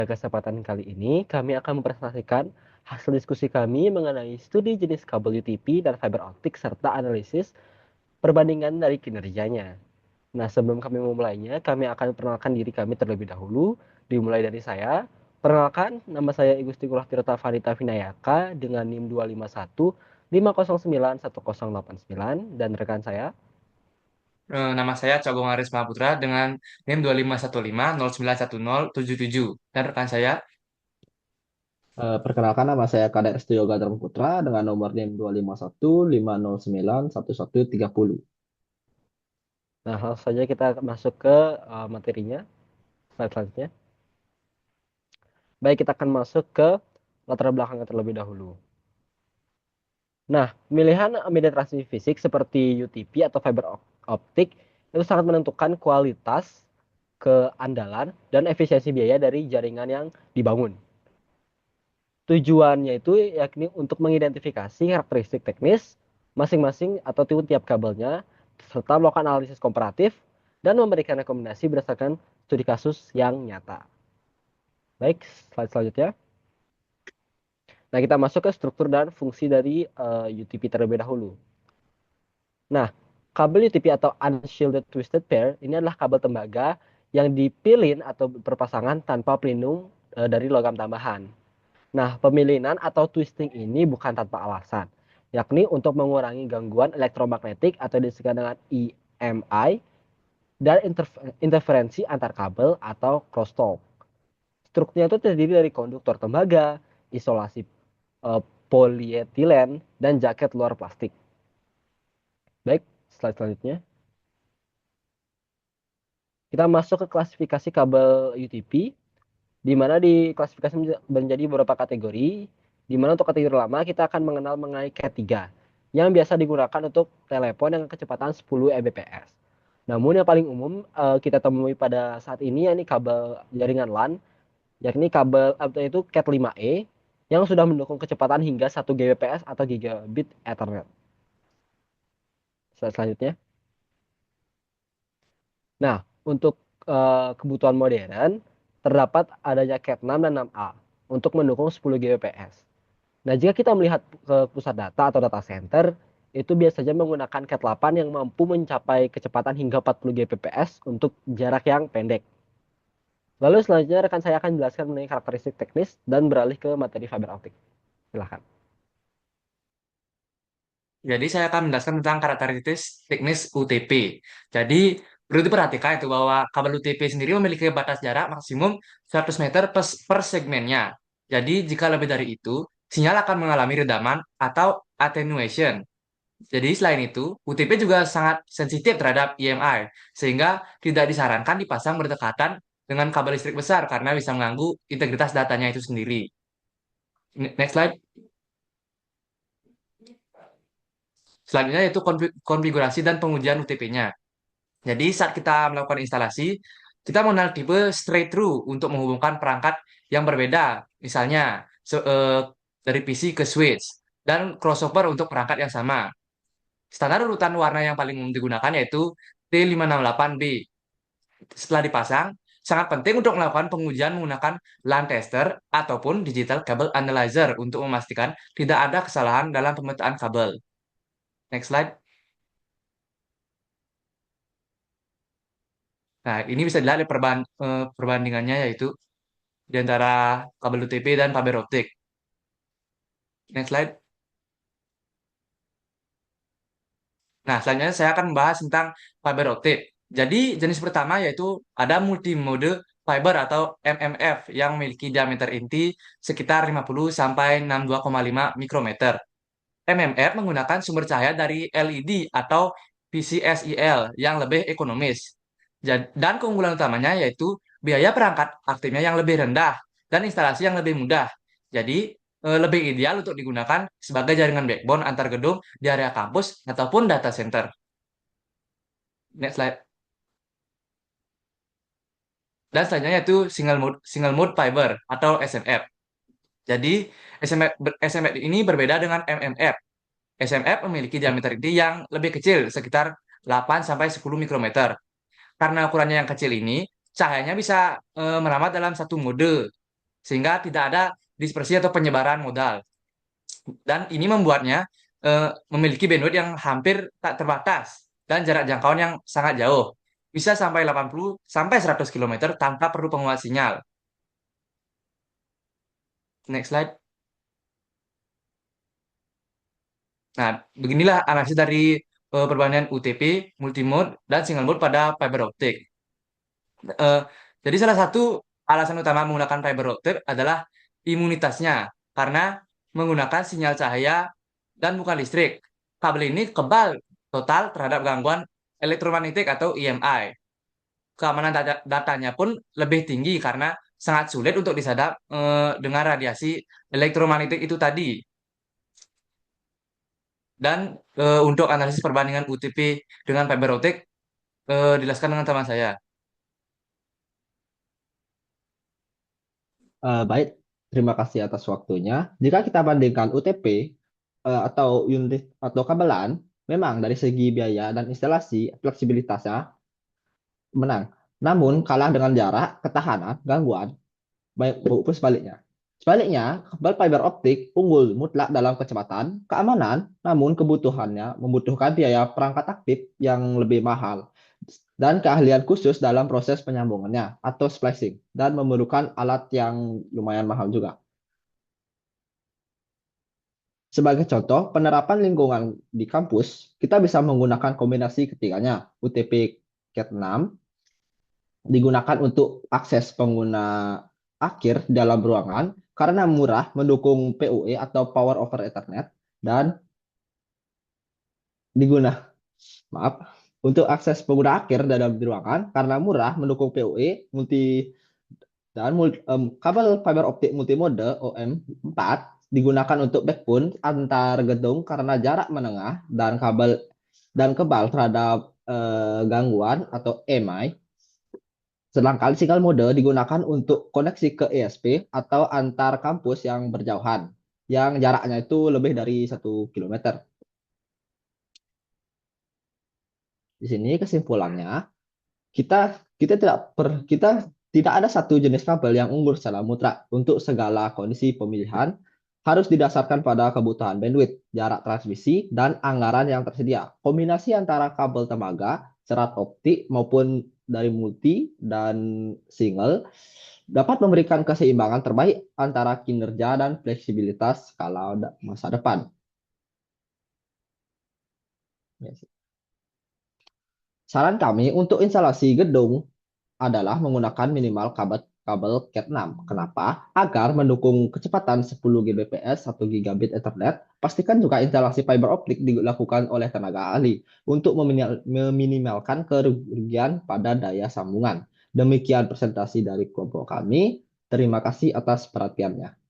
Pada kesempatan kali ini, kami akan mempresentasikan hasil diskusi kami mengenai studi jenis kabel UTP dan fiber optik serta analisis perbandingan dari kinerjanya. Nah, sebelum kami memulainya, kami akan perkenalkan diri kami terlebih dahulu. Dimulai dari saya. Perkenalkan, nama saya Igusti Ngurah Tirta Farita Vinayaka dengan NIM 251 509 1089 dan rekan saya. Nama saya Cagong Aris Mahaputra dengan NIM 2515091077 dan rekan saya. Perkenalkan nama saya Kadek Restu Yoga Dharma Putra dengan nomor NIM 251 509 1130. Nah, langsung saja kita masuk ke materinya. Slide selanjutnya. Baik, kita akan masuk ke latar belakangnya terlebih dahulu. Nah, pemilihan media transmisi fisik seperti UTP atau fiber optik itu sangat menentukan kualitas, keandalan, dan efisiensi biaya dari jaringan yang dibangun. Tujuannya itu yakni untuk mengidentifikasi karakteristik teknis masing-masing atau tiap kabelnya, serta melakukan analisis komparatif dan memberikan rekomendasi berdasarkan studi kasus yang nyata. Baik, slide selanjutnya. Nah, kita masuk ke struktur dan fungsi dari UTP terlebih dahulu. Nah, kabel UTP atau Unshielded Twisted Pair ini adalah kabel tembaga yang dipilin atau berpasangan tanpa pelindung dari logam tambahan. Nah, pemilinan atau twisting ini bukan tanpa alasan, yakni untuk mengurangi gangguan elektromagnetik atau disebut dengan EMI dan interferensi antar kabel atau crosstalk. Strukturnya itu terdiri dari konduktor tembaga, isolasi polietilen, dan jaket luar plastik. Baik, slide selanjutnya. Kita masuk ke klasifikasi kabel UTP, di mana di klasifikasi menjadi beberapa kategori, di mana untuk kategori lama kita akan mengenal mengenai Cat3, yang biasa digunakan untuk telepon dengan kecepatan 10 Mbps. Namun yang paling umum kita temui pada saat ini yakni kabel jaringan LAN, yakni kabel itu Cat5e, yang sudah mendukung kecepatan hingga 1 Gbps atau Gigabit Ethernet. Selanjutnya. Nah, untuk kebutuhan modern, terdapat adanya Cat6 dan 6A untuk mendukung 10 Gbps. Nah, jika kita melihat ke pusat data atau data center, itu biasanya menggunakan Cat8 yang mampu mencapai kecepatan hingga 40 Gbps untuk jarak yang pendek. Lalu selanjutnya rekan saya akan menjelaskan mengenai karakteristik teknis dan beralih ke materi fiber optik. Silahkan. Jadi saya akan menjelaskan tentang karakteristik teknis UTP. Jadi perlu diperhatikan itu bahwa kabel UTP sendiri memiliki batas jarak maksimum 100 meter per segmennya. Jadi jika lebih dari itu, sinyal akan mengalami redaman atau attenuation. Jadi selain itu, UTP juga sangat sensitif terhadap EMI, sehingga tidak disarankan dipasang berdekatan dengan kabel listrik besar karena bisa mengganggu integritas datanya itu sendiri. Next slide. Selanjutnya yaitu konfigurasi dan pengujian UTP-nya. Jadi saat kita melakukan instalasi, kita mengenal tipe straight through untuk menghubungkan perangkat yang berbeda. Misalnya dari PC ke switch dan crossover untuk perangkat yang sama. Standar urutan warna yang paling umum digunakan yaitu T568B. Setelah dipasang, sangat penting untuk melakukan pengujian menggunakan LAN tester ataupun digital cable analyzer untuk memastikan tidak ada kesalahan dalam pemetaan kabel. Next slide. Nah, ini bisa dilihat perbandingannya yaitu di antara kabel UTP dan fiber optik. Next slide. Nah, selanjutnya saya akan membahas tentang fiber optik. Jadi, jenis pertama yaitu ada multimode fiber atau MMF yang memiliki diameter inti sekitar 50 sampai 62,5 mikrometer. MMF menggunakan sumber cahaya dari LED atau PCSIL yang lebih ekonomis. Dan keunggulan utamanya yaitu biaya perangkat aktifnya yang lebih rendah dan instalasi yang lebih mudah. Jadi, lebih ideal untuk digunakan sebagai jaringan backbone antar gedung di area kampus ataupun data center. Next slide. Dan selanjutnya yaitu single mode fiber atau SMF. Jadi, SMF ini berbeda dengan MMF. SMF memiliki diameter inti yang lebih kecil, sekitar 8 sampai 10 mikrometer. Karena ukurannya yang kecil ini, cahayanya bisa merambat dalam satu mode. sehingga tidak ada dispersi atau penyebaran modal. Dan ini membuatnya memiliki bandwidth yang hampir tak terbatas dan jarak jangkauan yang sangat jauh. Bisa sampai 80 sampai 100 km tanpa perlu penguat sinyal. Next slide. Nah, beginilah analisis dari perbandingan UTP, multimode, dan single mode pada fiber optik. Eh, jadi salah satu alasan utama menggunakan fiber optik adalah imunitasnya, karena menggunakan sinyal cahaya dan bukan listrik. Kabel ini kebal total terhadap gangguan elektromagnetik atau EMI. Keamanan datanya pun lebih tinggi karena sangat sulit untuk disadap dengan radiasi elektromagnetik itu tadi. Dan untuk analisis perbandingan UTP dengan fiber optik dijelaskan dengan teman saya. Baik, terima kasih atas waktunya. Jika kita bandingkan UTP atau unit atau kabelan, memang dari segi biaya dan instalasi fleksibilitasnya menang. Namun kalah dengan jarak, ketahanan, gangguan, baik maupun sebaliknya. Sebaliknya, kabel fiber optik unggul mutlak dalam kecepatan, keamanan, namun kebutuhannya membutuhkan biaya perangkat aktif yang lebih mahal dan keahlian khusus dalam proses penyambungannya atau splicing dan memerlukan alat yang lumayan mahal juga. Sebagai contoh, penerapan lingkungan di kampus, kita bisa menggunakan kombinasi ketiganya, UTP Cat6 digunakan untuk akses pengguna akhir dalam ruangan karena murah mendukung PoE atau Power over Ethernet dan digunakan maaf untuk akses pengguna akhir dalam ruangan karena murah mendukung PoE multi dan kabel fiber optik multimode OM4 digunakan untuk backbone antar gedung karena jarak menengah dan kabel dan kebal terhadap gangguan atau EMI. Sedangkan single mode digunakan untuk koneksi ke ESP atau antar kampus yang berjauhan, yang jaraknya itu lebih dari 1 kilometer. Di sini kesimpulannya, kita tidak ada satu jenis kabel yang unggul secara mutlak untuk segala kondisi pemilihan harus didasarkan pada kebutuhan bandwidth, jarak transmisi, dan anggaran yang tersedia. Kombinasi antara kabel tembaga, serat optik, maupun dari multi dan single dapat memberikan keseimbangan terbaik antara kinerja dan fleksibilitas skala masa depan. Saran kami untuk instalasi gedung adalah menggunakan minimal kabel Cat6. Kenapa? Agar mendukung kecepatan 10 Gbps 1 Gigabit Ethernet, pastikan juga instalasi fiber optik dilakukan oleh tenaga ahli untuk meminimalkan kerugian pada daya sambungan. Demikian presentasi dari kelompok kami. Terima kasih atas perhatiannya.